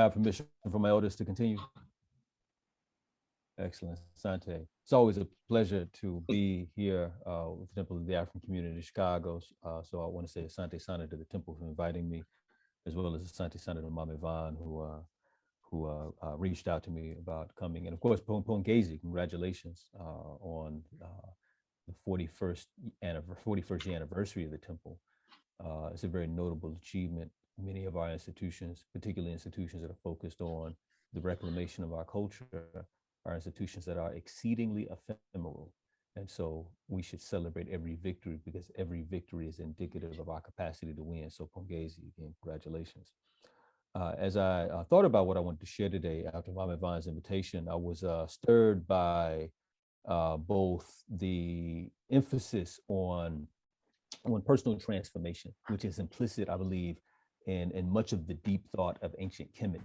May I have permission from my elders to continue? Excellent, Sante. It's always a pleasure to be here with the Temple of the African Community in Chicago. So I want to say Asante Sana to the Temple for inviting me, as well as Asante Sana to Mama Yvonne, who reached out to me about coming. And of course, Pongezi, congratulations on the 41st year anniversary of the temple. It's a very notable achievement. Many of our institutions, particularly institutions that are focused on the reclamation of our culture, are institutions that are exceedingly ephemeral. And so we should celebrate every victory because every victory is indicative of our capacity to win. So Pongezi, again, congratulations. As I thought about what I wanted to share today after Mama Yvonne's invitation, I was stirred by both the emphasis on personal transformation, which is implicit, I believe, in much of the deep thought of ancient Kemet.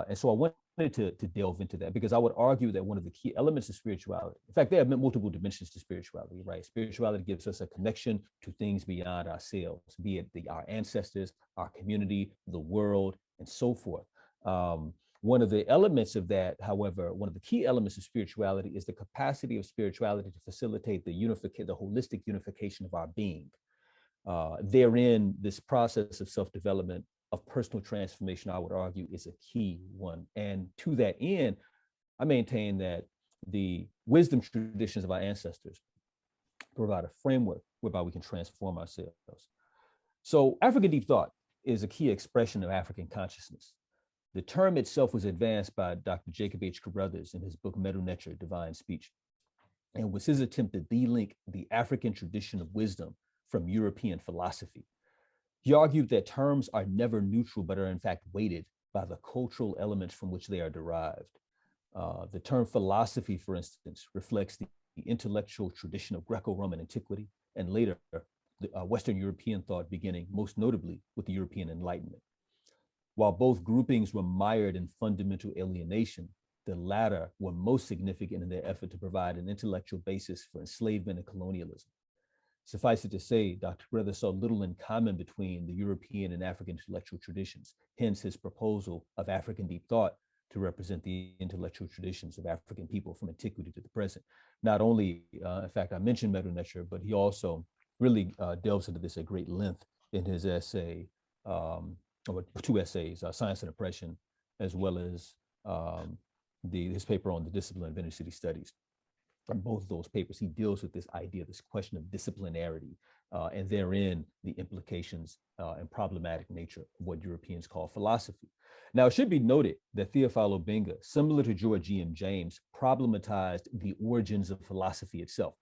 And so I wanted to delve into that because I would argue that one of the key elements of spirituality, in fact, there have been multiple dimensions to spirituality, right? Spirituality gives us a connection to things beyond ourselves, be it our ancestors, our community, the world, and so forth. One of the elements of that, however, one of the key elements of spirituality is the capacity of spirituality to facilitate the holistic unification of our being. Therein, this process of self-development, of personal transformation, I would argue, is a key one. And to that end, I maintain that the wisdom traditions of our ancestors provide a framework whereby we can transform ourselves. So African deep thought is a key expression of African consciousness. The term itself was advanced by Dr. Jacob H. Carruthers in his book, Medu Neter, Divine Speech, and was his attempt to de-link the African tradition of wisdom from European philosophy. He argued that terms are never neutral, but are in fact weighted by the cultural elements from which they are derived. The term philosophy, for instance, reflects the intellectual tradition of Greco-Roman antiquity and later Western European thought, beginning most notably with the European Enlightenment. While both groupings were mired in fundamental alienation, the latter were most significant in their effort to provide an intellectual basis for enslavement and colonialism. Suffice it to say, Dr. Carruthers saw little in common between the European and African intellectual traditions, hence his proposal of African deep thought to represent the intellectual traditions of African people from antiquity to the present. Not only, in fact, I mentioned Medu Neter, but he also really delves into this at great length in his essay, or two essays, Science and Oppression, as well as his paper on the discipline of inner city studies. In both of those papers, he deals with this idea, this question of disciplinarity, and therein the implications and problematic nature of what Europeans call philosophy. Now, it should be noted that Theophilo Benga, similar to George E.M. James, problematized the origins of philosophy itself,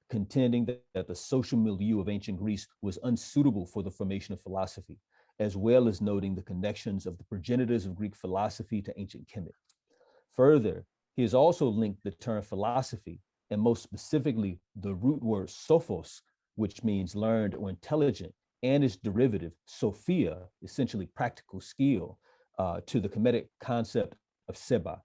contending that the social milieu of ancient Greece was unsuitable for the formation of philosophy, as well as noting the connections of the progenitors of Greek philosophy to ancient Kemet. Further, he has also linked the term philosophy, and most specifically the root word sophos, which means learned or intelligent, and its derivative, sophia, essentially practical skill, to the Kemetic concept of seba,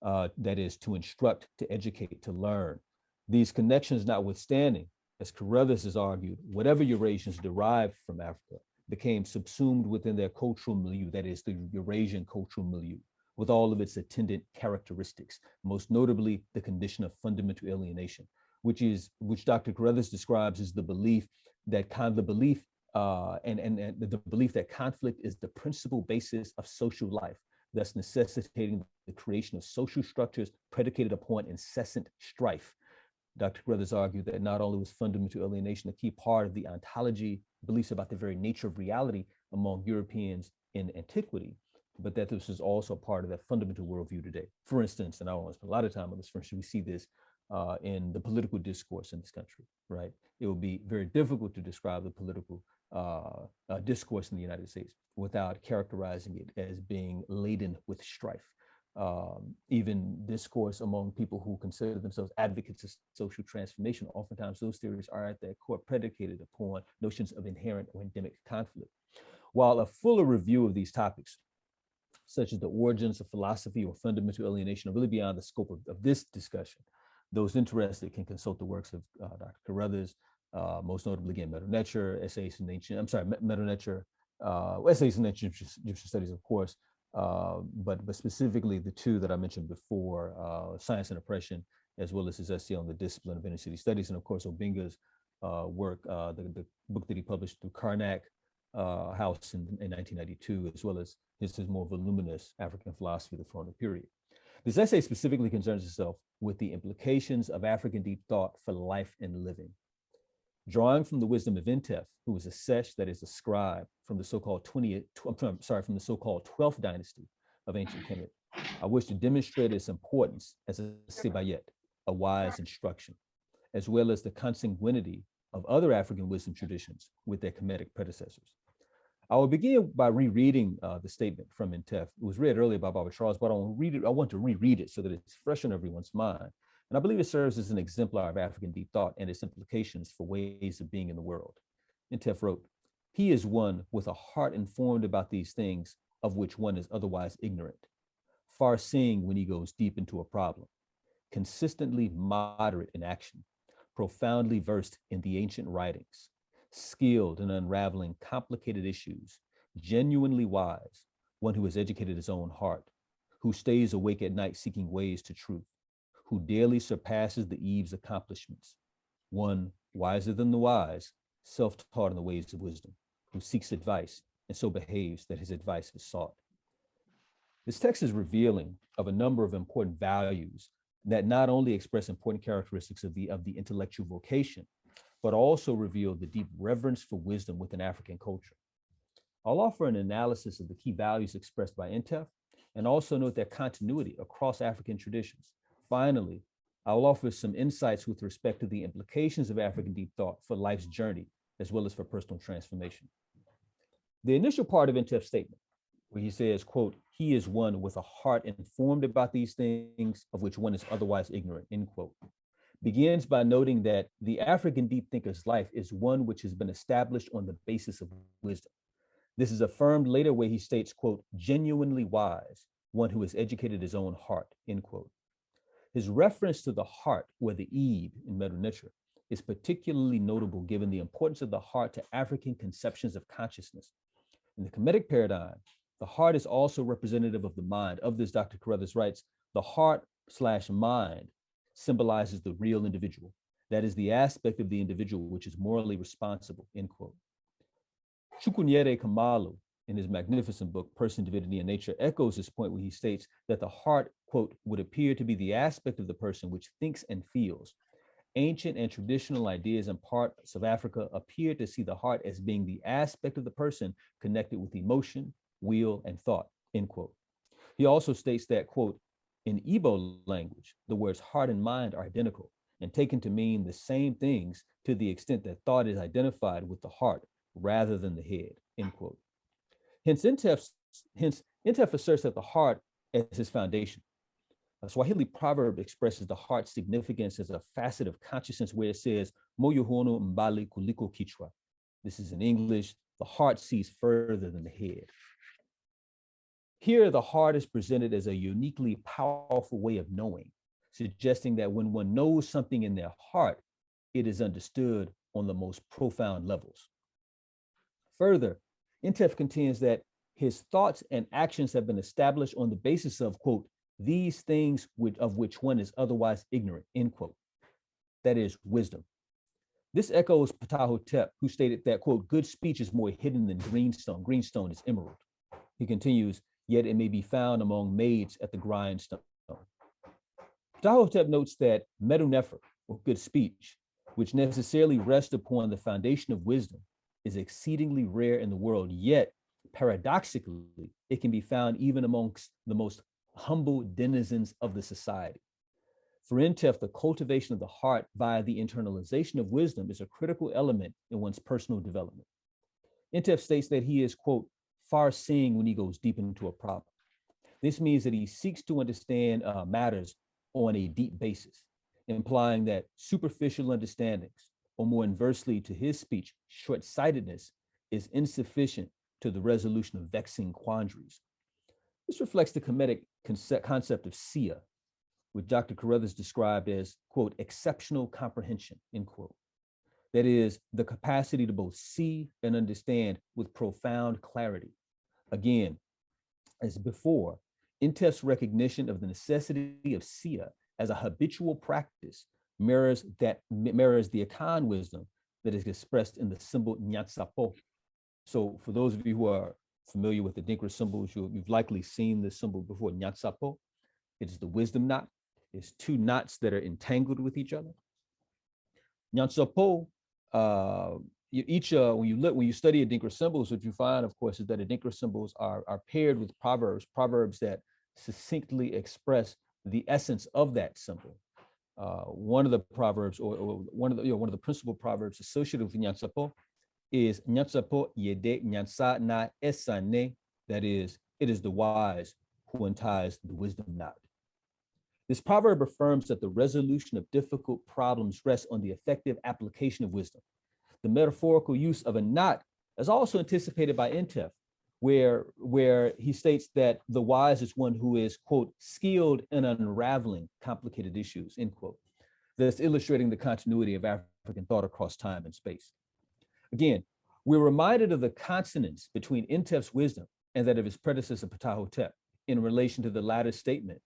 that is to instruct, to educate, to learn. These connections notwithstanding, as Carruthers has argued, whatever Eurasians derived from Africa became subsumed within their cultural milieu, that is the Eurasian cultural milieu, with all of its attendant characteristics, most notably the condition of fundamental alienation, which Dr. Carruthers describes as the belief that the belief that conflict is the principal basis of social life, thus necessitating the creation of social structures predicated upon incessant strife. Dr. Carruthers argued that not only was fundamental alienation a key part of the ontology, beliefs about the very nature of reality among Europeans in antiquity, but that this is also part of that fundamental worldview today. For instance, and I don't want to spend a lot of time on this, for instance, we see this in the political discourse in this country, right? It would be very difficult to describe the political discourse in the United States without characterizing it as being laden with strife. Even discourse among people who consider themselves advocates of social transformation, oftentimes those theories are at their core predicated upon notions of inherent or endemic conflict. While a fuller review of these topics, such as the origins of philosophy or fundamental alienation, are really beyond the scope of this discussion, those interested can consult the works of Dr. Carruthers, most notably, again, Medu Neter, Essays in Ancient, Essays in Ancient Egyptian Studies, of course, but specifically the two that I mentioned before, Science and Oppression, as well as his essay on the discipline of inner city studies, and of course Obinga's work, the book that he published through Karnak House in 1992, as well as his more voluminous African philosophy, the Frontal Period. This essay specifically concerns itself with the implications of African deep thought for life and living. Drawing from the wisdom of Intef, who was a sesh, that is a scribe from the so-called 12th dynasty of ancient Kemet, I wish to demonstrate its importance as a sebayet, a wise instruction, as well as the consanguinity of other African wisdom traditions with their Kemetic predecessors. I will begin by rereading the statement from Intef. It was read earlier by Baba Charles, but I want to reread it so that it's fresh on everyone's mind. And I believe it serves as an exemplar of African deep thought and its implications for ways of being in the world. Intef wrote, "He is one with a heart informed about these things of which one is otherwise ignorant, far seeing when he goes deep into a problem, consistently moderate in action, profoundly versed in the ancient writings, skilled in unraveling complicated issues, genuinely wise, one who has educated his own heart, who stays awake at night seeking ways to truth, who daily surpasses the eve's accomplishments, one wiser than the wise, self-taught in the ways of wisdom, who seeks advice and so behaves that his advice is sought." This text is revealing of a number of important values that not only express important characteristics of the intellectual vocation, but also reveal the deep reverence for wisdom within African culture. I'll offer an analysis of the key values expressed by Intef and also note their continuity across African traditions. Finally, I will offer some insights with respect to the implications of African deep thought for life's journey, as well as for personal transformation. The initial part of Intef's statement, where he says, quote, "He is one with a heart informed about these things of which one is otherwise ignorant," end quote, begins by noting that the African deep thinker's life is one which has been established on the basis of wisdom. This is affirmed later where he states, quote, "Genuinely wise, one who has educated his own heart," end quote. His reference to the heart, or the Eve in Medu Neter, is particularly notable given the importance of the heart to African conceptions of consciousness. In the Kemetic paradigm, the heart is also representative of the mind. Of this, Dr. Carruthers writes, "The heart/mind symbolizes the real individual. That is the aspect of the individual which is morally responsible," end quote. Chukwunyere Kamalu, in his magnificent book, Person, Divinity, and Nature, echoes this point where he states that the heart, quote, "would appear to be the aspect of the person which thinks and feels. Ancient and traditional ideas in parts of Africa appear to see the heart as being the aspect of the person connected with emotion, will, and thought," end quote. He also states that, quote, "In Igbo language, the words heart and mind are identical and taken to mean the same things to the extent that thought is identified with the heart rather than the head," end quote. Hence, Intef asserts that the heart as his foundation. A Swahili proverb expresses the heart's significance as a facet of consciousness where it says, "Moyo hono mbali kuliko kichwa." This is in English, "The heart sees further than the head." Here, the heart is presented as a uniquely powerful way of knowing, suggesting that when one knows something in their heart, it is understood on the most profound levels. Further, Intef contends that his thoughts and actions have been established on the basis of, quote, "these things of which one is otherwise ignorant," end quote. That is wisdom. This echoes Ptahhotep, who stated that, quote, "good speech is more hidden than greenstone. Greenstone is emerald." He continues, "yet it may be found among maids at the grindstone." Ptahhotep notes that Medu Neter, or good speech, which necessarily rests upon the foundation of wisdom, is exceedingly rare in the world, yet paradoxically, it can be found even amongst the most humble denizens of the society. For Intef, the cultivation of the heart via the internalization of wisdom is a critical element in one's personal development. Intef states that he is, quote, "far seeing when he goes deep into a problem." This means that he seeks to understand matters on a deep basis, implying that superficial understandings, or more inversely to his speech, short-sightedness, is insufficient to the resolution of vexing quandaries. This reflects the Kemetic concept of sia, which Dr. Carruthers described as, quote, "exceptional comprehension," end quote. That is, the capacity to both see and understand with profound clarity. Again, as before, Intef's recognition of the necessity of Sia as a habitual practice mirrors the Akan wisdom that is expressed in the symbol Nyatsapo. So for those of you who are familiar with the Dinkra symbols, you've likely seen this symbol before, Nyatsapo. It is the wisdom knot. It's two knots that are entangled with each other. Nyatsapo, when you study Adinkra symbols, what you find, of course, is that Adinkra symbols are paired with proverbs that succinctly express the essence of that symbol. One of the proverbs, or one of the principal proverbs associated with Nyatsapo is Nyatsapo yede nyatsa na esane. That is, it is the wise who unties the wisdom knot. This proverb affirms that the resolution of difficult problems rests on the effective application of wisdom. The metaphorical use of a knot is also anticipated by Intef, where he states that the wise is one who is, quote, skilled in unraveling complicated issues, end quote. Thus illustrating the continuity of African thought across time and space. Again, we're reminded of the consonance between Intef's wisdom and that of his predecessor Ptahhotep in relation to the latter statement,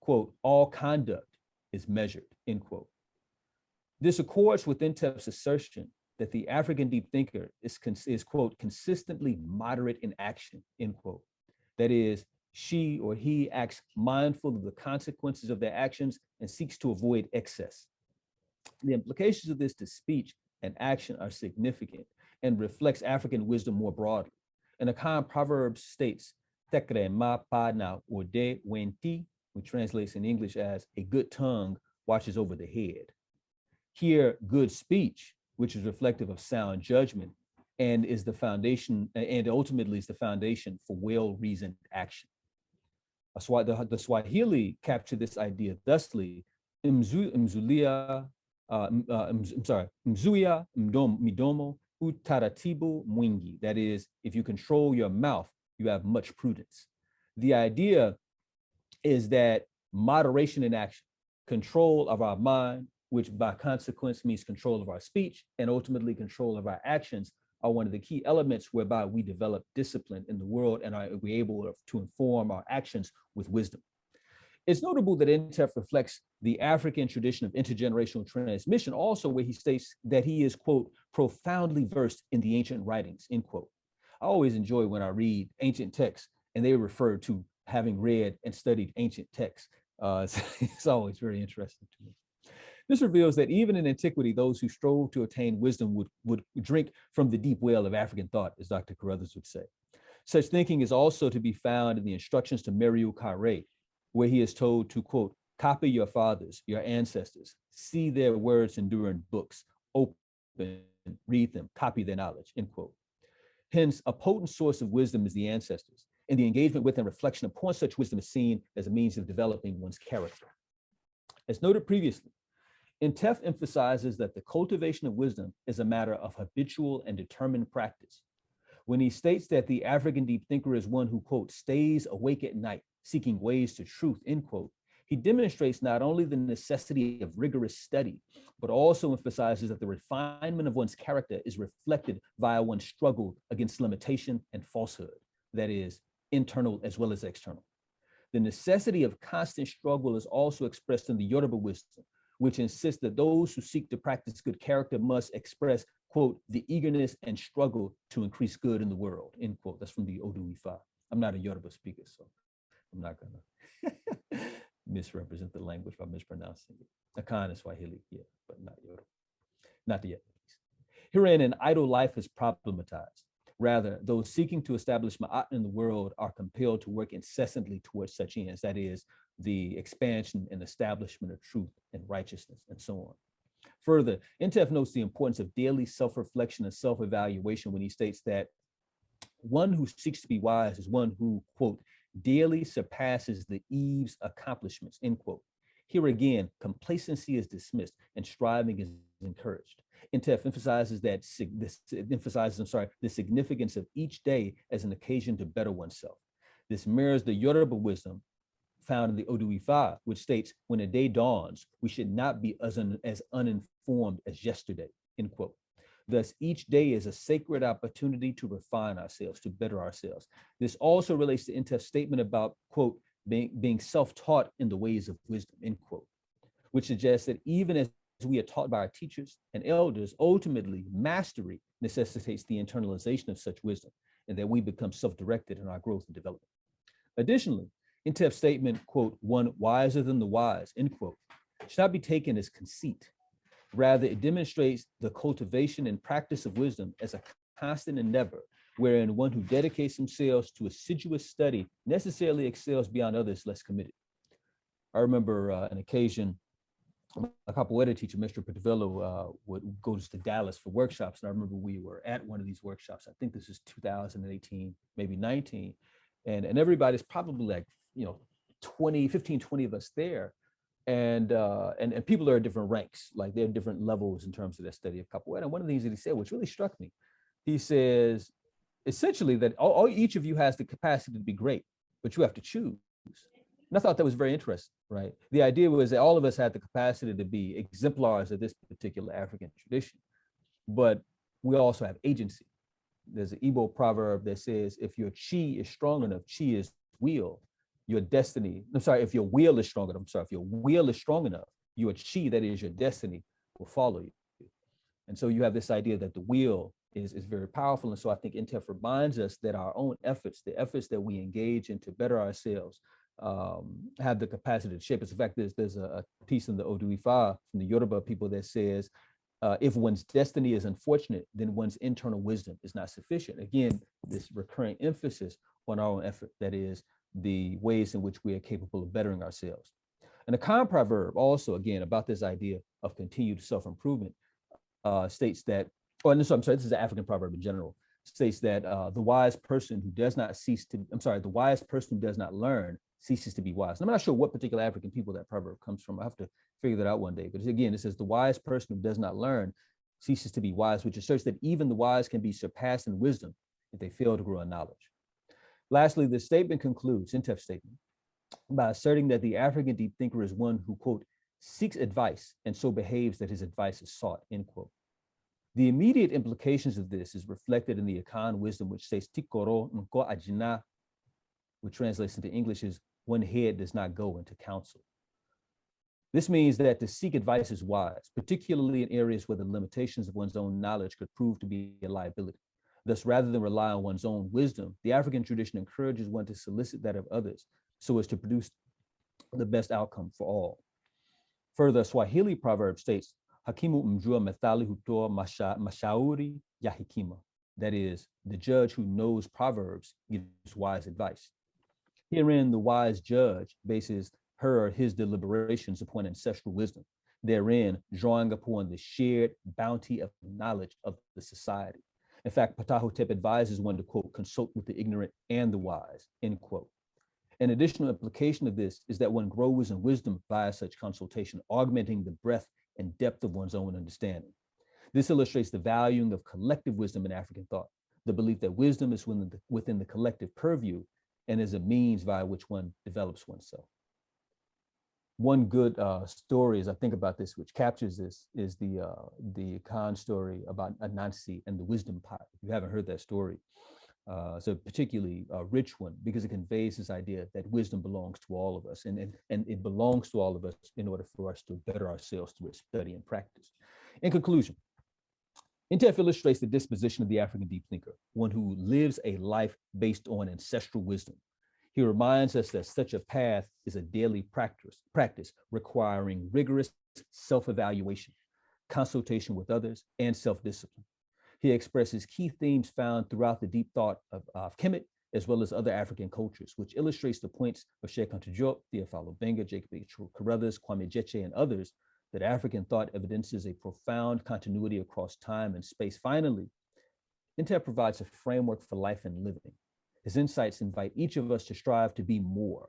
quote, all conduct is measured, end quote. This accords with Intef's assertion that the African deep thinker is, quote, consistently moderate in action, end quote. That is, she or he acts mindful of the consequences of their actions and seeks to avoid excess. The implications of this to speech and action are significant and reflects African wisdom more broadly. An Akan proverb states, Tekre ma pa na ode wenti, which translates in English as a good tongue watches over the head. Here, good speech, which is reflective of sound judgment and is the foundation, and ultimately is the foundation for well-reasoned action. The Swahili captured this idea thusly, mzuia midomo utaratibu mwingi. That is, if you control your mouth, you have much prudence. The idea is that moderation in action, control of our mind, which by consequence means control of our speech and ultimately control of our actions, are one of the key elements whereby we develop discipline in the world and are we able to inform our actions with wisdom. It's notable that Intef reflects the African tradition of intergenerational transmission also, where he states that he is, quote, profoundly versed in the ancient writings, end quote. I always enjoy when I read ancient texts and they refer to having read and studied ancient texts. It's always very interesting to me. This reveals that even in antiquity, those who strove to attain wisdom would drink from the deep well of African thought, as Dr. Carruthers would say. Such thinking is also to be found in the instructions to Meriu Kare, where he is told to, quote, copy your fathers, your ancestors, see their words enduring books, open, read them, copy their knowledge, end quote. Hence, a potent source of wisdom is the ancestors, and the engagement with and reflection upon such wisdom is seen as a means of developing one's character. As noted previously, Intef emphasizes that the cultivation of wisdom is a matter of habitual and determined practice. When he states that the African deep thinker is one who, quote, stays awake at night, seeking ways to truth, end quote, he demonstrates not only the necessity of rigorous study, but also emphasizes that the refinement of one's character is reflected via one's struggle against limitation and falsehood, that is, internal as well as external. The necessity of constant struggle is also expressed in the Yoruba wisdom, which insists that those who seek to practice good character must express, quote, the eagerness and struggle to increase good in the world, end quote. That's from the Odu Ifa. I'm not a Yoruba speaker, so I'm not gonna misrepresent the language by mispronouncing it. Akan is Swahili, yeah, but not Yoruba, not yet. Herein, an idle life is problematized. Rather, those seeking to establish ma'at in the world are compelled to work incessantly towards such ends, that is, the expansion and establishment of truth and righteousness, and so on. Further, Intef notes the importance of daily self-reflection and self-evaluation when he states that one who seeks to be wise is one who, quote, daily surpasses the eve's accomplishments, end quote. Here again, complacency is dismissed and striving is encouraged. Intef emphasizes the significance of each day as an occasion to better oneself. This mirrors the Yoruba wisdom found in the Odu Ifa, which states, when a day dawns, we should not be as uninformed as yesterday, end quote. Thus, each day is a sacred opportunity to refine ourselves, to better ourselves. This also relates to Intef's statement about, quote, being self-taught in the ways of wisdom, end quote, which suggests that even as we are taught by our teachers and elders, ultimately mastery necessitates the internalization of such wisdom, and that we become self-directed in our growth and development. Additionally, Intef's statement, quote, one wiser than the wise, end quote, should not be taken as conceit. Rather, it demonstrates the cultivation and practice of wisdom as a constant endeavor, wherein one who dedicates themselves to assiduous study necessarily excels beyond others less committed. I remember an occasion, a capoeira teacher, Mr. Portovello, would go to Dallas for workshops. And I remember we were at one of these workshops. I think this is 2018, maybe 19. And everybody's probably like, 15, 20 of us there. And people are at different ranks, like they're different levels in terms of their study of capoeira. And one of the things that he said, which really struck me, he says, essentially that each of you has the capacity to be great, but you have to choose. And I thought that was very interesting, right? The idea was that all of us had the capacity to be exemplars of this particular African tradition, but we also have agency. There's an Igbo proverb that says, if your chi is strong enough, chi is will, your destiny, if your will is strong enough, if your will is strong enough, your chi, that is your destiny, will follow you. And so you have this idea that the will is very powerful. And so I think Intef reminds us that our own efforts, the efforts that we engage in to better ourselves, have the capacity to shape us. In fact, there's a piece in the Odu Ifa from the Yoruba people that says, if one's destiny is unfortunate, then one's internal wisdom is not sufficient. Again, this recurring emphasis on our own effort, that is the ways in which we are capable of bettering ourselves. And the Khan proverb also, again, about this idea of continued self-improvement, states that, this is the African proverb in general, states that the wise person who does not learn ceases to be wise. And I'm not sure what particular African people that proverb comes from. I have to figure that out one day. But again, it says the wise person who does not learn ceases to be wise, which asserts that even the wise can be surpassed in wisdom if they fail to grow in knowledge. Lastly, the statement concludes, Intef's statement, by asserting that the African deep thinker is one who, quote, seeks advice and so behaves that his advice is sought, end quote. The immediate implications of this is reflected in the Akan wisdom, which says, Tikoro nko ajina, which translates into English as one head does not go into counsel. This means that to seek advice is wise, particularly in areas where the limitations of one's own knowledge could prove to be a liability. Thus, rather than rely on one's own wisdom, the African tradition encourages one to solicit that of others so as to produce the best outcome for all. Further, a Swahili proverb states, Hakimu mjua methali hutoa mashauri ya hekima. That is, the judge who knows proverbs gives wise advice. Herein, the wise judge bases her or his deliberations upon ancestral wisdom, therein drawing upon the shared bounty of knowledge of the society. In fact, Ptahhotep advises one to, quote, consult with the ignorant and the wise, end quote. An additional implication of this is that one grows in wisdom via such consultation, augmenting the breadth and depth of one's own understanding. This illustrates the valuing of collective wisdom in African thought, the belief that wisdom is within the collective purview and is a means via which one develops oneself. One good story, as I think about this, which captures this, is the Khan story about Anansi and the wisdom pot. If you haven't heard that story, it's a particularly rich one because it conveys this idea that wisdom belongs to all of us, and it belongs to all of us in order for us to better ourselves through study and practice. In conclusion, Intef illustrates the disposition of the African deep thinker, one who lives a life based on ancestral wisdom. He reminds us that such a path is a daily practice requiring rigorous self-evaluation, consultation with others, and self-discipline. He expresses key themes found throughout the deep thought of Kemet, as well as other African cultures, which illustrates the points of Sheikh Anta Diop, Theophilo Benga, Jacob Carruthers, Kwame Jeche, and others, that African thought evidences a profound continuity across time and space. Finally, Intef provides a framework for life and living. His insights invite each of us to strive to be more,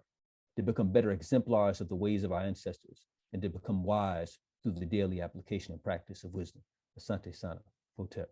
to become better exemplars of the ways of our ancestors, and to become wise through the daily application and practice of wisdom. Asante Sana, Hotep.